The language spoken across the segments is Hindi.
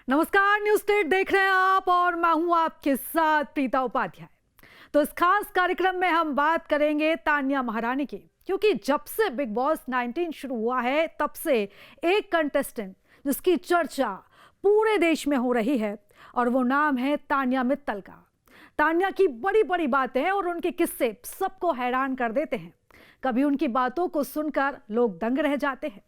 नमस्कार, न्यूज स्टेट देख रहे हैं आप और मैं हूं आपके साथ प्रीता उपाध्याय। तो इस खास कार्यक्रम में हम बात करेंगे तान्या महारानी की, क्योंकि जब से बिग बॉस 19 शुरू हुआ है तब से एक कंटेस्टेंट जिसकी चर्चा पूरे देश में हो रही है और वो नाम है तान्या मित्तल का। तान्या की बड़ी बड़ी बातें और उनके किस्से सबको हैरान कर देते हैं। कभी उनकी बातों को सुनकर लोग दंग रह जाते हैं।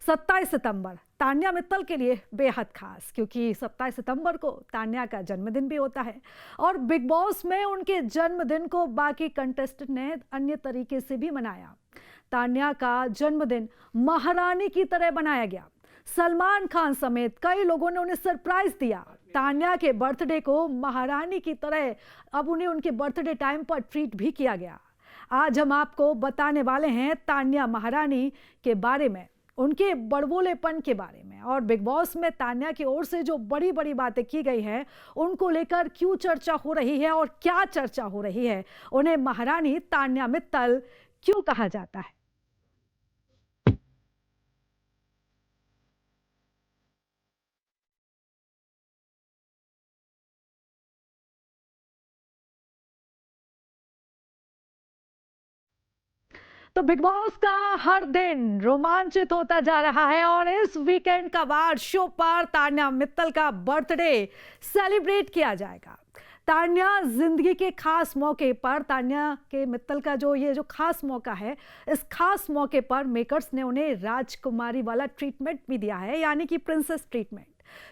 27 सितंबर तान्या मित्तल के लिए बेहद खास, क्योंकि 27 सितंबर को तान्या का जन्मदिन भी होता है और बिग बॉस में उनके जन्मदिन को बाकी कंटेस्टेंट ने अन्य तरीके से भी मनाया। तान्या का जन्मदिन महारानी की तरह बनाया गया। सलमान खान समेत कई लोगों ने उन्हें सरप्राइज दिया। तान्या के बर्थडे को महारानी की तरह अब उन्हें उनके बर्थडे टाइम पर ट्रीट भी किया गया। आज हम आपको बताने वाले हैं तान्या महारानी के बारे में, उनके बड़बोलेपन के बारे में और बिग बॉस में तान्या की ओर से जो बड़ी बड़ी बातें की गई हैं उनको लेकर क्यों चर्चा हो रही है और क्या चर्चा हो रही है, उन्हें महारानी तान्या मित्तल क्यों कहा जाता है। तो बिग बॉस का हर दिन रोमांचित होता जा रहा है और इस वीकेंड का बाद शो पर तान्या मित्तल का बर्थडे सेलिब्रेट किया जाएगा। तान्या जिंदगी के खास मौके पर, तान्या के मित्तल का जो खास मौका है, इस खास मौके पर मेकर्स ने उन्हें राजकुमारी वाला ट्रीटमेंट भी दिया है, यानी कि प्रिंसेस ट्रीटमेंट।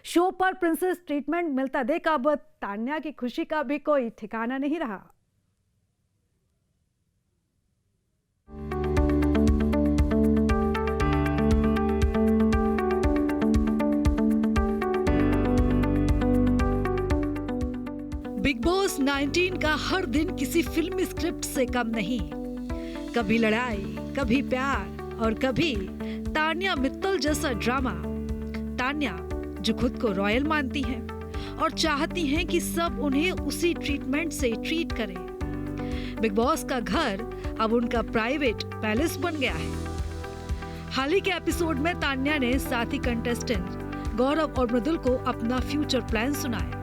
शो पर प्रिंसेस ट्रीटमेंट मिलता देख अब तान्या की खुशी का भी कोई ठिकाना नहीं रहा। बिग बॉस 19 का हर दिन किसी फिल्मी स्क्रिप्ट से कम नहीं। कभी लड़ाई, कभी प्यार और कभी तान्या मित्तल जैसा ड्रामा। तान्या जो खुद को रॉयल मानती हैं और चाहती हैं कि सब उन्हें उसी ट्रीटमेंट से ट्रीट करें। बिग बॉस का घर अब उनका प्राइवेट पैलेस बन गया है। हाल ही के एपिसोड में तान्या ने साथी कंटेस्टेंट गौरव और मृदुल को अपना फ्यूचर प्लान सुनाया।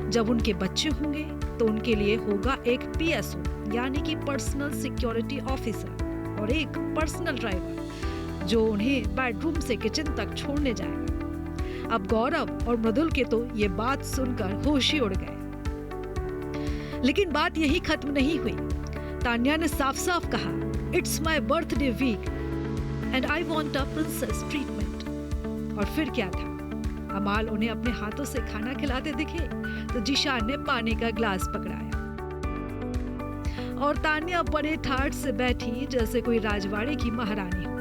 जब उनके बच्चे होंगे तो उनके लिए होगा एक PSO यानी कि पर्सनल सिक्योरिटी ऑफिसर और एक पर्सनल ड्राइवर जो उन्हें बेडरूम से किचन तक छोड़ने जाएगा। अब गौरव और मृदुल के तो ये बात सुनकर होश ही उड़ गए। लेकिन बात यही खत्म नहीं हुई। तान्या ने साफ साफ कहा, it's my birthday weekend I want a princess treatment. और फिर क्या था, अमाल उन्हें अपने हाथों से खाना खिलाते दिखे तो जिशान ने पानी का ग्लास पकड़ाया और तान्या बड़े ठाठ से बैठी जैसे कोई राजवाड़े की महारानी हो।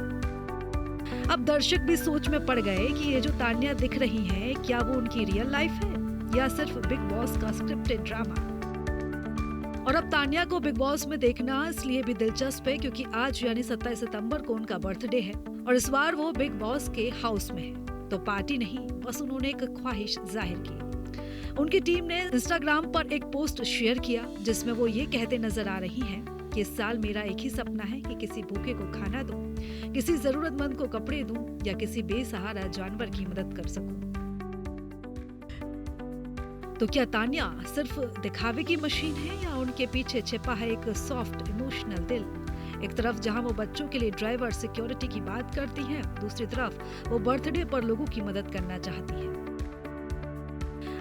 अब दर्शक भी सोच में पड़ गए कि ये जो तान्या दिख रही है, क्या वो उनकी रियल लाइफ है या सिर्फ बिग बॉस का स्क्रिप्टेड ड्रामा। और अब तान्या को बिग बॉस में देखना इसलिए भी दिलचस्प है क्योंकि आज यानी 27 सितंबर को उनका बर्थडे है और इस बार वो बिग बॉस के हाउस में है। तो पार्टी नहीं, बस उन्होंने एक ख्वाहिश जाहिर की। उनकी टीम ने इंस्टाग्राम पर एक पोस्ट शेयर किया जिसमें वो ये कहते नजर आ रही हैं कि इस साल मेरा एक ही सपना है कि किसी भूखे को खाना दूं, किसी जरूरतमंद को कपड़े दूं या किसी बेसहारा जानवर की मदद कर सकूं। तो क्या तान्या सिर्फ दिखावे की मशीन है या उनके पीछे छिपा है एक सॉफ्ट इमोशनल दिल। एक तरफ जहां वो बच्चों के लिए ड्राइवर सिक्योरिटी की बात करती हैं, दूसरी तरफ वो बर्थडे पर लोगों की मदद करना चाहती हैं।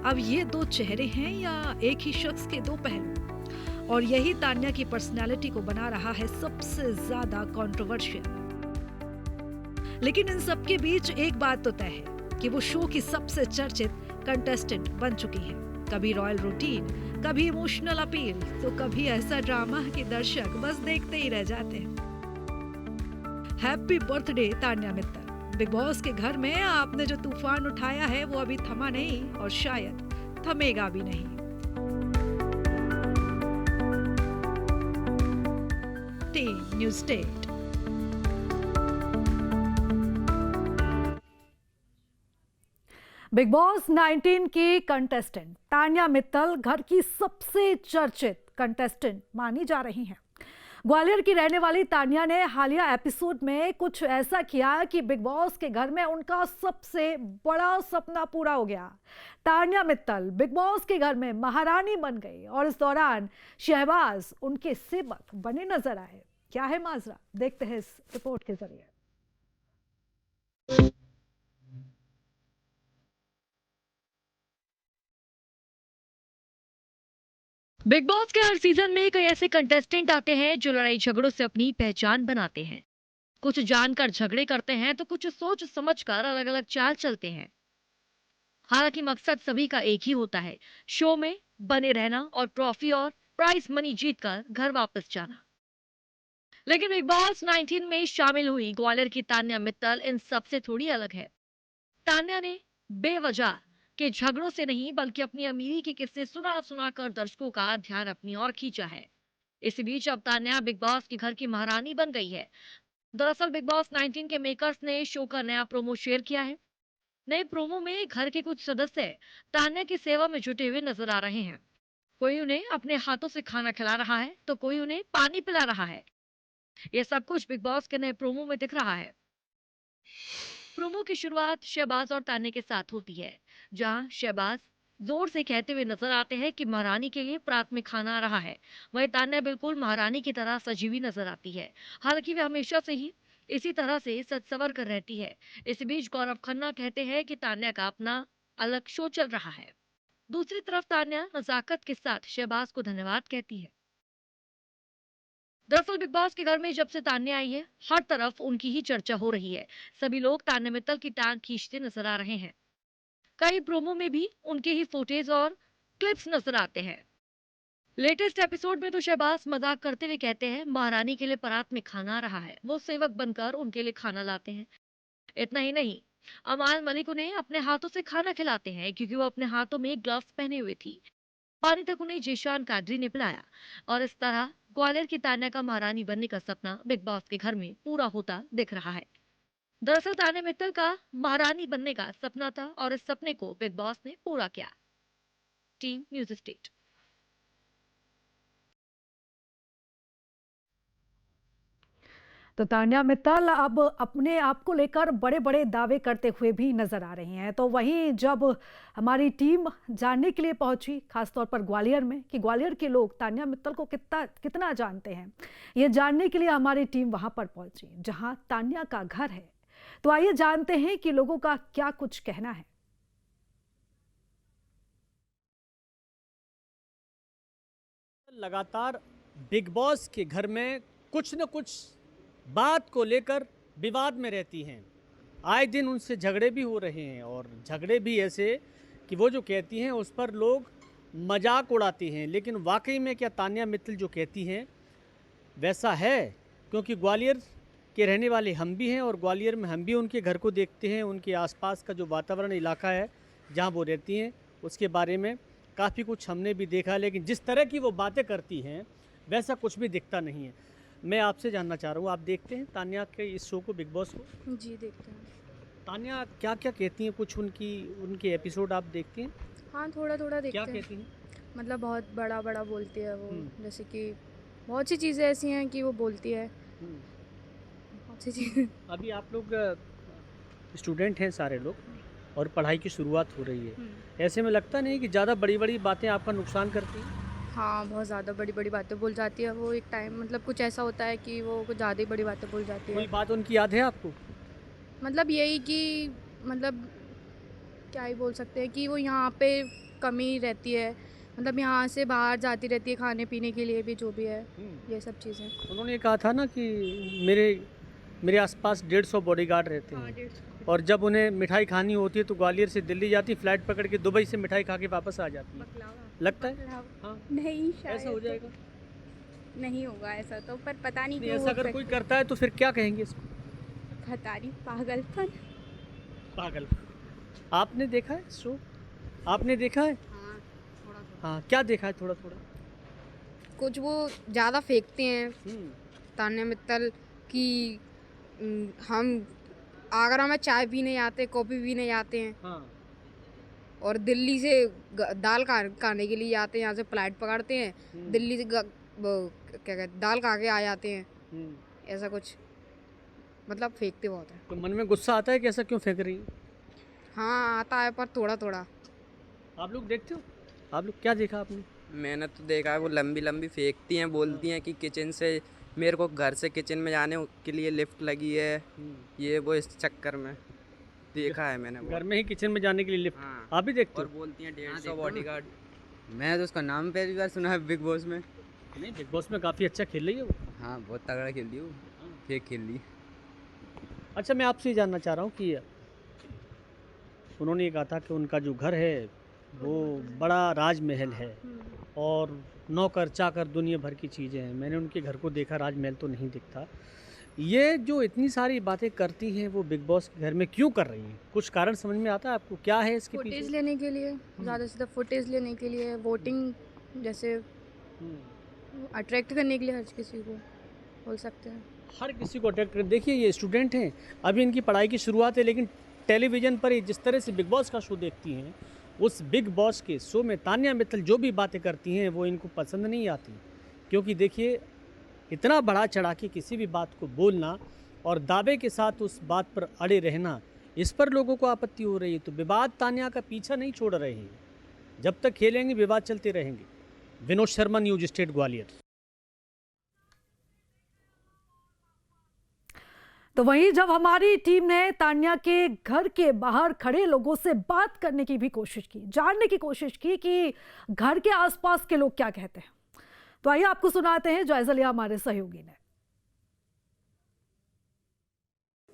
अब ये दो चेहरे हैं या एक ही शख्स के दो पहलू, और यही तान्या की पर्सनालिटी को बना रहा है सबसे ज्यादा कंट्रोवर्शियल। लेकिन इन सब के बीच एक बात तो तय है कि वो शो की सबसे चर्चित कंटेस्टेंट बन चुकी हैं। कभी रॉयल रूटीन, कभी इमोशनल अपील, तो कभी ऐसा ड्रामा कि दर्शक बस देखते ही रह जाते हैं। Happy birthday Tanya Mittal. Big boss के घर में आपने जो तूफान उठाया है वो अभी थमा नहीं और शायद थमेगा भी नहीं। Team news state. Big boss 19 की कंटेस्टेंट तान्या मित्तल घर की सबसे चर्चित कंटेस्टेंट मानी जा रही हैं। ग्वालियर की रहने वाली तान्या ने हालिया एपिसोड में कुछ ऐसा किया कि बिग बॉस के घर में उनका सबसे बड़ा सपना पूरा हो गया। तान्या मित्तल बिग बॉस के घर में महारानी बन गई और इस दौरान शहबाज उनके सेवक बने नजर आए। क्या है माजरा, देखते हैं इस रिपोर्ट के जरिए। बिग बॉस के हर सीजन में कई ऐसे कंटेस्टेंट आते हैं जो लड़ाई झगड़ों से अपनी पहचान बनाते हैं। कुछ जानकर झगड़े करते हैं तो कुछ सोच समझकर अलग अलग चाल चलते हैं। हालांकि मकसद सभी का एक ही होता है, शो में बने रहना और ट्रॉफी और प्राइज मनी जीतकर घर वापस जाना। लेकिन बिग बॉस 19 में शामिल हुई ग्वालियर की तान्या मित्तल इन सबसे थोड़ी अलग है। तान्या ने बेवजह के झगड़ों से नहीं बल्कि अपनी अमीरी के किस्से सुना सुनाकर दर्शकों का ध्यान अपनी ओर खींचा है। इसी बीच अब तान्या बिग बॉस के घर की महारानी बन गई है। दरअसल बिग बॉस 19 के मेकर्स ने शो का नया प्रोमो शेयर किया है। नए प्रोमो में घर के कुछ सदस्य तान्या की सेवा में जुटे हुए नजर आ रहे हैं। कोई उन्हें अपने हाथों से खाना खिला रहा है तो कोई उन्हें पानी पिला रहा है। ये सब कुछ बिग बॉस के नए प्रोमो में दिख रहा है। प्रोमो की शुरुआत शहबाज और तान्या के साथ होती है, जहां शहबाज जोर से कहते हुए नजर आते हैं कि महारानी के लिए प्रात में खाना आ रहा है। वहीं तान्या बिल्कुल महारानी की तरह सजी हुई नजर आती है। हालांकि वे हमेशा से ही इसी तरह से सज संवर कर रहती है। इस बीच गौरव खन्ना कहते हैं कि तान्या का अपना अलग शो चल रहा है। दूसरी तरफ तान्या नजाकत के साथ शहबाज को धन्यवाद कहती है। दरअसल बिग बॉस के घर में जब से तान्या आई है, हर तरफ उनकी ही चर्चा हो रही है। सभी लोग तान्या मित्तल की टांग खींचते नजर आ रहे हैं। कई प्रोमो में भी उनके ही फुटेज और क्लिप्स नजर आते हैं। लेटेस्ट एपिसोड में तो शहबाज मजाक करते हुए कहते हैं महारानी के लिए परात में खाना आ रहा है। वो सेवक बनकर उनके लिए खाना लाते हैं। इतना ही नहीं, अमान मलिक उन्हें अपने हाथों से खाना खिलाते हैं क्योंकि वो अपने हाथों में ग्लव्स पहने हुए थी। पानी तक उन्हें जीशान कादरी ने पिलाया। और इस तरह ग्वालियर की तान्या का महारानी बनने का सपना बिग बॉस के घर में पूरा होता दिख रहा है। दरअसल तान्या मित्तल का महारानी बनने का सपना था और इस सपने को बिग बॉस ने पूरा किया। Team news state. तो तान्या मित्तल अब अपने आप को लेकर बड़े बड़े दावे करते हुए भी नजर आ रही हैं। तो वहीं जब हमारी टीम जानने के लिए पहुंची, खासतौर पर ग्वालियर में, कि ग्वालियर के लोग तान्या मित्तल को कितना कितना जानते हैं, ये जानने के लिए हमारी टीम वहां पर पहुंची जहां तान्या का घर है। तो आइए जानते हैं कि लोगों का क्या कुछ कहना है। लगातार बिग बॉस के घर में कुछ न कुछ बात को लेकर विवाद में रहती हैं। आए दिन उनसे झगड़े भी हो रहे हैं और झगड़े भी ऐसे कि वो जो कहती हैं उस पर लोग मजाक उड़ाते हैं। लेकिन वाकई में क्या तान्या मित्तल जो कहती हैं वैसा है? क्योंकि ग्वालियर के रहने वाले हम भी हैं और ग्वालियर में हम भी उनके घर को देखते हैं। उनके आसपास का जो वातावरण इलाका है जहाँ वो रहती हैं उसके बारे में काफ़ी कुछ हमने भी देखा, लेकिन जिस तरह की वो बातें करती हैं वैसा कुछ भी दिखता नहीं है। मैं आपसे जानना चाह रहा हूँ, आप देखते हैं तान्या के इस शो को, बिग बॉस को? जी देखते हैं। तान्या क्या क्या कहती हैं, कुछ उनके एपिसोड आप देखते हैं? हाँ थोड़ा थोड़ा देखते क्या हैं। कहती हैं? मतलब बहुत बड़ा बड़ा बोलती है वो। हम्म। जैसे कि बहुत सी चीज़ें ऐसी हैं कि वो बोलती है। हम्म। बहुत सी चीज़ें। अभी आप लोग स्टूडेंट हैं सारे लोग और पढ़ाई की शुरुआत हो रही है, ऐसे में लगता नहीं कि ज़्यादा बड़ी बड़ी बातें आपका नुकसान करती हैं? हाँ बहुत ज़्यादा बड़ी बड़ी बातें बोल जाती है वो। एक टाइम मतलब कुछ ऐसा होता है कि वो कुछ ज़्यादा ही बड़ी बातें बोल जाती कोई है। बात उनकी याद है आपको? मतलब यही कि मतलब क्या ही बोल सकते हैं कि वो यहाँ पे कमी रहती है। मतलब यहाँ से बाहर जाती रहती है खाने पीने के लिए भी, जो भी है ये सब चीज़ें। उन्होंने कहा था ना कि मेरे आसपास 150 बॉडीगार्ड रहते हैं और जब उन्हें मिठाई खानी होती है तो ग्वालियर से दिल्ली जाती, फ्लाइट पकड़ के दुबई से मिठाई खा के वापस आ जाती है। लगता है? हाँ, नहीं शायद ऐसा हो जाएगा? नहीं होगा ऐसा तो, पर पता नहीं नहीं, क्यों ऐसा हो अगर कोई सकता करता है तो फिर क्या कहेंगे इसको? है। खतारी पागलपन। पागल। आपने देखा है शो? आपने देखा है? हाँ थोड़ा हाँ, क्या देखा है थोड़ा थोड़ा? कुछ वो ज़्यादा फेंकते हैं तान्या मित्तल की। हम आगरा में चाय पीने जाते, कॉफ़ी पीने जाते हैं हाँ। और दिल्ली से दाल खाने के लिए जाते हैं। यहाँ से फ्लाइट पकड़ते हैं, दिल्ली से वो क्या कहते दाल खा के आ जाते हैं, ऐसा कुछ मतलब फेंकते बहुत है। तो मन में गुस्सा आता है कि ऐसा क्यों फेंक रही है? हाँ आता है, पर थोड़ा थोड़ा। आप लोग देखते हो? आप लोग क्या देखा आपने? मैंने तो देखा है वो लंबी लंबी फेंकती हैं, बोलती हैं कि किचन से मेरे को घर से किचन में जाने के लिए लिफ्ट लगी है, ये वो इस चक्कर में देखा है मैंने वो। घर में ही किचन में जाने के लिए लिफ्ट। हाँ। आप भी देखते और हो? बोलती हैं 150 बॉडीगार्ड। मैं तो उसका नाम पहली बार सुना है बिग बॉस में। नहीं, बिग बॉस में काफ़ी अच्छा खेल रही है वो। हाँ बहुत तगड़ा खेल दी वो, ठीक खेल ली। अच्छा, मैं आपसे ये जानना चाह रहा हूँ कि उन्होंने ये कहा था कि उनका जो घर है वो बड़ा राजमहल है और नौकर चाकर दुनिया भर की चीज़ें हैं। मैंने उनके घर को देखा, राजमहल तो नहीं दिखता। ये जो इतनी सारी बातें करती हैं वो बिग बॉस के घर में क्यों कर रही हैं? कुछ कारण समझ में आता है आपको? क्या है इसके फुटेज पीछे? लेने के लिए, ज़्यादा से ज़्यादा फुटेज लेने के लिए, वोटिंग जैसे अट्रैक्ट करने के लिए, हर किसी को बोल सकते हैं। हर किसी को अट्रैक्ट कर। देखिए, ये स्टूडेंट हैं, अभी इनकी पढ़ाई की शुरुआत है, लेकिन टेलीविज़न पर ये जिस तरह से बिग बॉस का शो देखती हैं, उस बिग बॉस के शो में तान्या मित्तल जो भी बातें करती हैं वो इनको पसंद नहीं आती। क्योंकि देखिए, इतना बढ़ा चढ़ा के किसी भी बात को बोलना और दावे के साथ उस बात पर अड़े रहना, इस पर लोगों को आपत्ति हो रही है। तो विवाद तान्या का पीछा नहीं छोड़ रहे हैं। जब तक खेलेंगे विवाद चलते रहेंगे। Vinod Sharma, news state Gwalior. तो वहीं जब हमारी टीम ने तान्या के घर के बाहर खड़े लोगों से बात करने की भी कोशिश की, जानने की कोशिश की कि घर के आसपास के लोग क्या कहते हैं, तो आइए आपको सुनाते हैं जायजा लिया हमारे सहयोगी ने।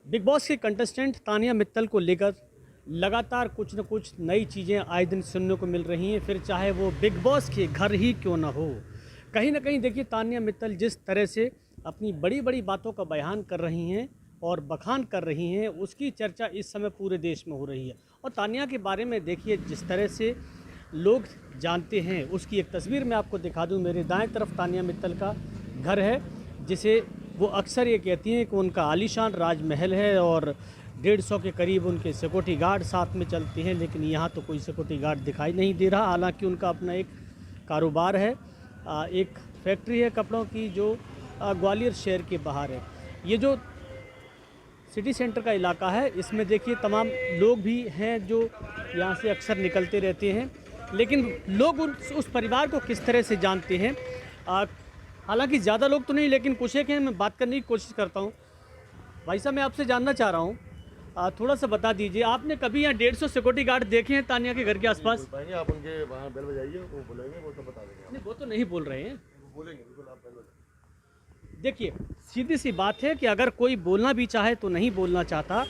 बिग बॉस के कंटेस्टेंट तान्या मित्तल को लेकर लगातार कुछ न कुछ नई चीज़ें आए दिन सुनने को मिल रही हैं, फिर चाहे वो बिग बॉस के घर ही क्यों ना हो। कहीं ना कहीं देखिए, तान्या मित्तल जिस तरह से अपनी बड़ी बड़ी बातों का बयान कर रही हैं और बखान कर रही हैं, उसकी चर्चा इस समय पूरे देश में हो रही है। और तान्या के बारे में देखिए, जिस तरह से लोग जानते हैं, उसकी एक तस्वीर मैं आपको दिखा दूं। मेरे दाएं तरफ तान्या मित्तल का घर है, जिसे वो अक्सर ये कहती हैं कि उनका आलीशान राजमहल है और 150 के करीब उनके सिक्योरिटी गार्ड साथ में चलते हैं। लेकिन यहाँ तो कोई सिक्योरिटी गार्ड दिखाई नहीं दे रहा। हालांकि उनका अपना एक कारोबार है, एक फैक्ट्री है कपड़ों की, जो ग्वालियर शहर के बाहर है। ये जो सिटी सेंटर का इलाका है, इसमें देखिए तमाम लोग भी हैं जो यहाँ से अक्सर निकलते रहते हैं। लेकिन लोग उस परिवार को किस तरह से जानते हैं, हालांकि ज़्यादा लोग तो नहीं, लेकिन कुछ एक हैं। मैं बात करने की कोशिश करता हूँ। भाई साहब, मैं आपसे जानना चाह रहा हूँ, थोड़ा सा बता दीजिए, आपने कभी यहाँ 150 सिक्योरिटी गार्ड देखे हैं तान्या के घर के आसपास? आप उनके वहाँ बेल बजाइए, वो बोलेंगे, वो तो बता देंगे। नहीं, वो तो नहीं बोल रहे हैं। बोलेंगे बिल्कुल, आप बेल बजाइए। देखिए, सीधी सी बात है कि अगर कोई बोलना भी चाहे तो नहीं बोलना चाहता,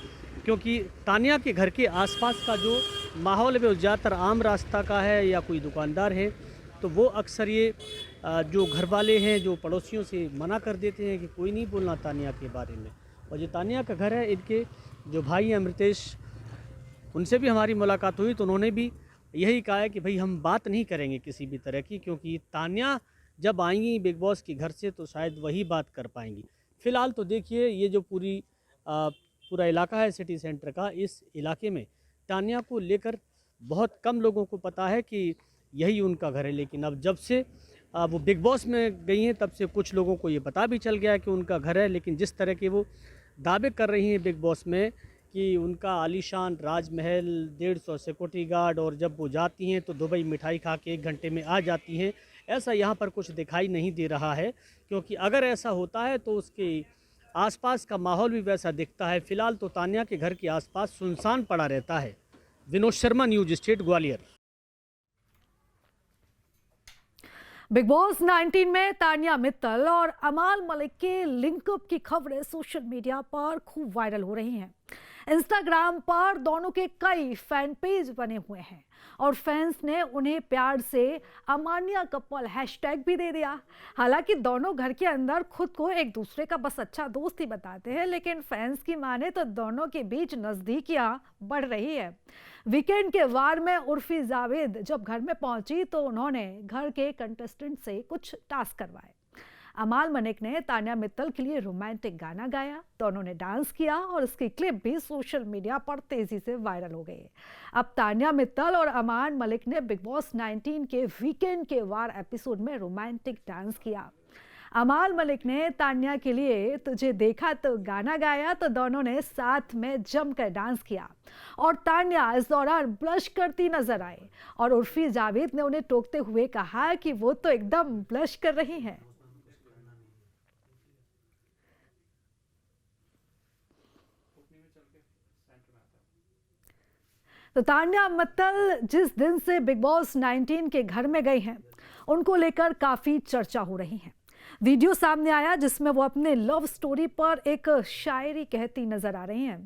क्योंकि तान्या के घर के आसपास का जो माहौल है वो ज़्यादातर आम रास्ता का है या कोई दुकानदार है, तो वो अक्सर ये जो घर वाले हैं, जो पड़ोसियों से मना कर देते हैं कि कोई नहीं बोलना तान्या के बारे में। और ये तान्या का घर है, इनके जो भाई हैं अमृतेश, उनसे भी हमारी मुलाकात हुई तो उन्होंने भी यही कहा है कि भाई हम बात नहीं करेंगे किसी भी तरह की, क्योंकि तान्या जब आएंगी बिग बॉस के घर से तो शायद वही बात कर पाएंगी। फ़िलहाल तो देखिए, ये जो पूरा इलाका है सिटी सेंटर का, इस इलाके में तान्या को लेकर बहुत कम लोगों को पता है कि यही उनका घर है। लेकिन अब जब से वो बिग बॉस में गई हैं, तब से कुछ लोगों को ये पता भी चल गया कि उनका घर है। लेकिन जिस तरह के वो दावे कर रही हैं बिग बॉस में कि उनका आलीशान राजमहल, 150 सिक्योरिटी गार्ड, और जब वो जाती हैं तो दुबई मिठाई खा के 1 घंटे में आ जाती हैं, ऐसा यहाँ पर कुछ दिखाई नहीं दे रहा है। क्योंकि अगर ऐसा होता है तो उसके आसपास का माहौल भी वैसा दिखता है। फ़िलहाल तो तान्या के घर के आसपास सुनसान पड़ा रहता है। Vinod Sharma, news state Gwalior. Big boss 19 में तान्या मित्तल और अमाल मलिक के लिंकअप की खबरें सोशल मीडिया पर खूब वायरल हो रही हैं। इंस्टाग्राम पर दोनों के कई फैन पेज बने हुए हैं और फैंस ने उन्हें प्यार से अमानिया कपल हैशटैग भी दे दिया। हालांकि दोनों घर के अंदर खुद को एक दूसरे का बस अच्छा दोस्त ही बताते हैं, लेकिन फैंस की माने तो दोनों के बीच नज़दीकियां बढ़ रही है। वीकेंड के वार में उर्फी जावेद जब घर में पहुंची तो उन्होंने घर के कंटेस्टेंट से कुछ टास्क करवाए। अमाल मलिक ने तान्या मित्तल के लिए रोमांटिक गाना गाया, दोनों ने डांस किया और इसकी क्लिप भी सोशल मीडिया पर तेजी से वायरल हो गई। अब तान्या मित्तल और अमाल मलिक ने बिग बॉस 19 के वीकेंड के वार एपिसोड में रोमांटिक डांस किया। अमाल मलिक ने तान्या के लिए तुझे देखा तो गाना गाया तो दोनों ने साथ में जमकर डांस किया और तान्या इस दौरान ब्लश करती नजर आई और उर्फी जावेद ने उन्हें टोकते हुए कहा कि वो तो एकदम ब्लश कर रही हैं। तो तान्या मित्तल जिस दिन से बिग बॉस 19 के घर में गई हैं, उनको लेकर काफी चर्चा हो रही है। वीडियो सामने आया जिसमें वो अपने लव स्टोरी पर एक शायरी कहती नजर आ रही हैं।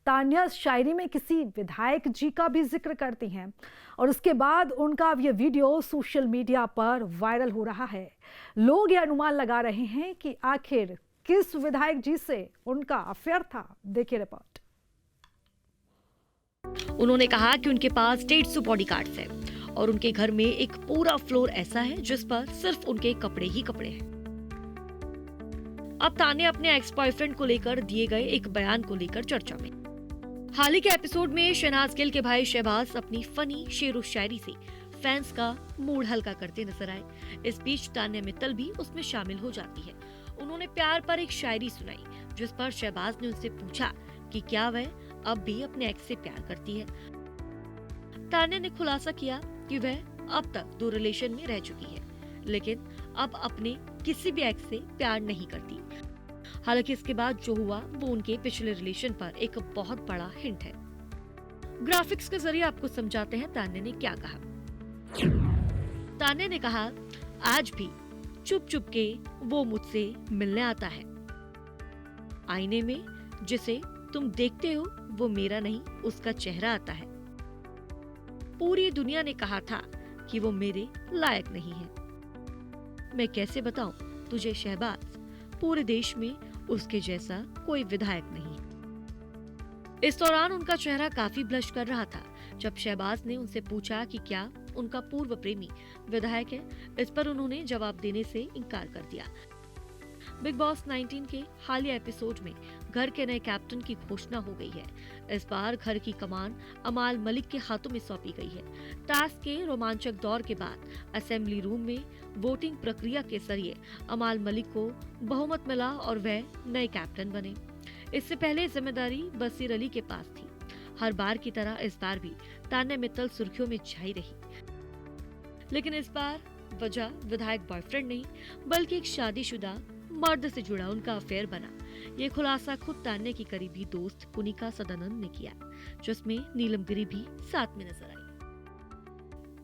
तान्या शायरी में किसी विधायक जी का भी जिक्र करती हैं और उसके बाद उनका अब ये वीडियो सोशल मीडिया पर वायरल हो रहा है। लोग ये अनुमान लगा रहे हैं कि आखिर किस विधायक जी से उनका अफेयर था। देखिए रिपोर्ट। उन्होंने कहा कि उनके पास 150 बॉडीगार्ड्स हैं और उनके घर में एक पूरा फ्लोर ऐसा है जिस पर सिर्फ उनके कपड़े ही कपड़े हैं। अब तान्या अपने एक्स बॉयफ्रेंड को लेकर दिए गए एक बयान को लेकर चर्चा में। हाल ही के एपिसोड में शहनाज गिल के भाई शहबाज अपनी फनी शेरो शायरी से फैंस का मूड हल्का करते नजर आए। इस बीच तान्या मित्तल भी उसमें शामिल हो जाती है। उन्होंने प्यार पर एक शायरी सुनाई जिस पर शहबाज ने उनसे पूछा कि क्या वह अब भी अपने एक्स से प्यार करती है। तान्या ने खुलासा किया कि वह अब तक 2 रिलेशन में रह चुकी है, लेकिन अब अपने किसी भी एक्स से प्यार नहीं करती। हालांकि इसके बाद जो हुआ वो उनके पिछले रिलेशन पर एक बहुत बड़ा हिंट है। ग्राफिक्स के जरिए आपको समझाते हैं तान्या ने क्या कहा। तान्या ने कहा, आज भी चुप चुप के वो मुझसे मिलने आता है। आईने में जिसे तुम देखते हो वो मेरा नहीं उसका चेहरा आता है। पूरी दुनिया ने कहा था कि वो मेरे लायक नहीं है। मैं कैसे बताऊं तुझे शहबाज, पूरे देश में उसके जैसा कोई विधायक नहीं। इस दौरान उनका चेहरा काफी ब्लश कर रहा था जब शहबाज ने उनसे पूछा कि क्या उनका पूर्व प्रेमी विधायक है। इस पर उन्होंने जवाब देने से इनकार कर दिया। बिग बॉस 19 के हालिया एपिसोड में घर के नए कैप्टन की घोषणा हो गई है। इस बार घर की कमान अमाल मलिक के हाथों में सौंपी गई है। टास्क के रोमांचक दौर के बाद असेंबली रूम में वोटिंग प्रक्रिया के जरिए अमाल मलिक को बहुमत मिला और वह नए कैप्टन बने। इससे पहले जिम्मेदारी बसीर अली के पास थी। हर बार की तरह इस बार भी तान्या मित्तल सुर्खियों में छाई रही, लेकिन इस बार वजह विधायक बॉयफ्रेंड नहीं बल्कि एक शादीशुदा मर्द से जुड़ा उनका अफेयर बना। ये खुलासा खुद तान्या की करीबी दोस्त कुनिका सदानंद ने किया, जिसमें नीलम गिरी भी साथ में नजर आई।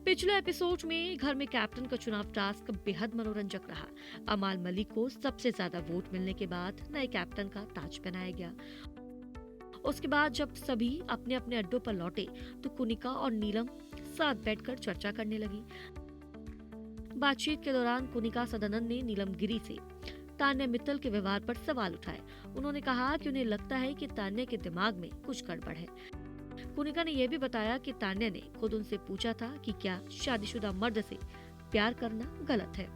पिछले एपिसोड में घर में कैप्टन का चुनाव टास्क बेहद मनोरंजक रहा। अमाल मलिक को सबसे ज्यादा वोट मिलने के बाद नए कैप्टन का ताज पहनाया गया। उसके बाद जब सभी अपने अपने अड्डों पर लौटे तो कुनिका और नीलम साथ बैठकर चर्चा करने लगी। बातचीत के दौरान कुनिका सदानंद ने नीलम गिरी से तान्या मित्तल के व्यवहार पर सवाल उठाए। उन्होंने कहा कि उन्हें लगता है कि तान्या के दिमाग में कुछ गड़बड़ है। कुनिका ने यह भी बताया कि तान्या ने खुद उनसे पूछा था कि क्या शादीशुदा मर्द से प्यार करना गलत है।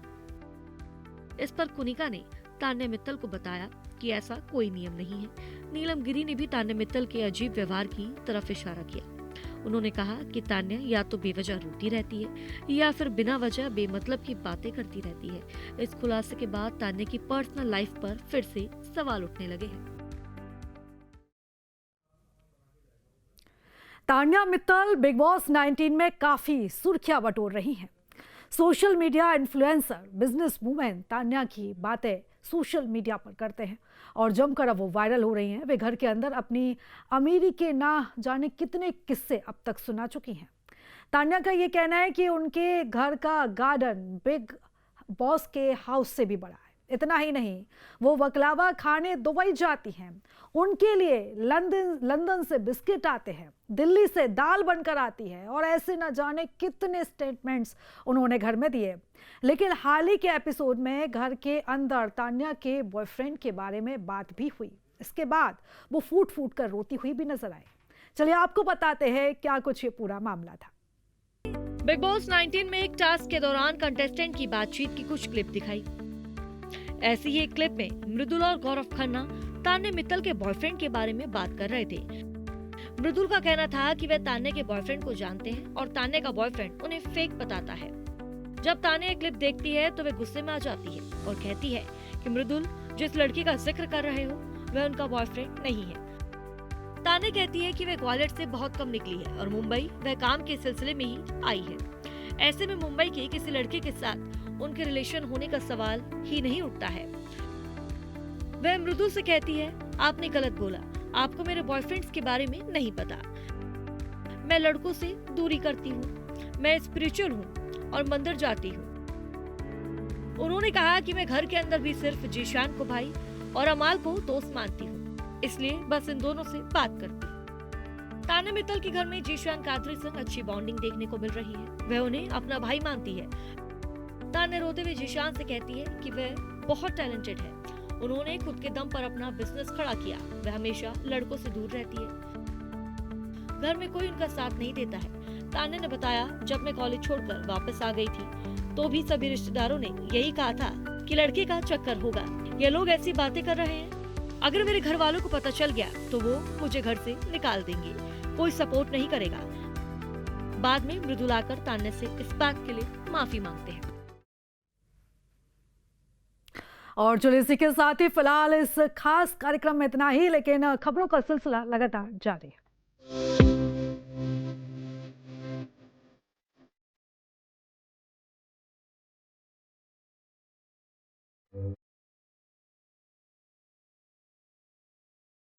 इस पर कुनिका ने तान्या मित्तल को बताया कि ऐसा कोई नियम नहीं है। नीलम गिरी ने भी तान्या मित्तल के अजीब व्यवहार की तरफ इशारा किया। उन्होंने कहा कि तान्या या तो बेवजह रोती रहती है या फिर बिना वजह बेमतलब की बातें करती रहती है। इस खुलासे के बाद तान्या की पर्सनल लाइफ पर फिर से सवाल उठने लगे हैं। तान्या मित्तल बिग बॉस 19 में काफी सुर्खियां बटोर रही हैं। Social media influencer, business women Tanya की बातें सोशल मीडिया पर करते हैं और जमकर अब वो वायरल हो रही हैं। वे घर के अंदर अपनी अमीरी के ना जाने कितने किस्से अब तक सुना चुकी हैं। तान्या का ये कहना है कि उनके घर का गार्डन बिग बॉस के हाउस से भी बड़ा है। इतना ही नहीं, वो बकलावा खाने दुबई जाती हैं। उनके लिए लंदन से बिस्किट आते हैं, दिल्ली से दाल बनकर आती है और ऐसे न जाने कितने स्टेटमेंट्स उन्होंने घर में दिए। लेकिन हाल ही के एपिसोड में घर के अंदर तान्या के बॉयफ्रेंड के बारे में बात भी हुई। इसके बाद वो फूट फूट कर रोती हुई भी नजर आई। चलिए आपको बताते हैं क्या कुछ ये पूरा मामला था। बिग बॉस 19 में एक टास्क के दौरान कंटेस्टेंट की बातचीत की कुछ क्लिप दिखाई। ऐसी ही एक क्लिप में मृदुल और गौरव खन्ना तान्या मित्तल के बॉयफ्रेंड के बारे में बात कर रहे थे। मृदुल का कहना था कि वे तान्या के बॉयफ्रेंड को जानते हैं और तान्या का बॉयफ्रेंड उन्हें फेक बताता है। जब तान्या ये क्लिप देखती है तो वे गुस्से में आ जाती है और कहती है कि मृदुल जिस लड़की का जिक्र कर रहे हो वह उनका बॉयफ्रेंड नहीं है। तान्या कहती है कि वह ग्वालियर से बहुत कम निकली है और मुंबई वह काम के सिलसिले में ही आई है। ऐसे में मुंबई के किसी लड़के के साथ उनके रिलेशन होने का सवाल ही नहीं उठता है। वह मृदुल से कहती है, आपने गलत बोला, आपको मेरे बॉयफ्रेंड्स के बारे में नहीं पता। मैं लड़कों से दूरी करती हूँ, मैं स्पिरिचुअल हूँ और मंदिर जाती हूँ। उन्होंने कहा कि मैं घर के अंदर भी सिर्फ जीशान को भाई और अमाल को दोस्त मानती हूँ, इसलिए बस इन दोनों से बात करती हूँ। तान्या मित्तल के घर में जीशान कादरी संग अच्छी बॉन्डिंग देखने को मिल रही है। वह उन्हें अपना भाई मानती है। तान्या रोते हुए जीशान से कहती है कि वह बहुत टैलेंटेड है, उन्होंने खुद के दम पर अपना बिजनेस खड़ा किया। वह हमेशा लड़कों से दूर रहती है, घर में कोई उनका साथ नहीं देता है। तान्या ने बताया, जब मैं कॉलेज छोड़कर वापस आ गई थी तो भी सभी रिश्तेदारों ने यही कहा था कि लड़के का चक्कर होगा, ये लोग ऐसी बातें कर रहे हैं, अगर मेरे घर वालों को पता चल गया तो वो मुझे घर से निकाल देंगे, कोई सपोर्ट नहीं करेगा। बाद में मृदुल आकर तान्या से इस बात के लिए माफी मांगते हैं। और चलिए इसी के साथ ही फिलहाल इस खास कार्यक्रम में इतना ही, लेकिन खबरों का सिलसिला लगातार जारी है।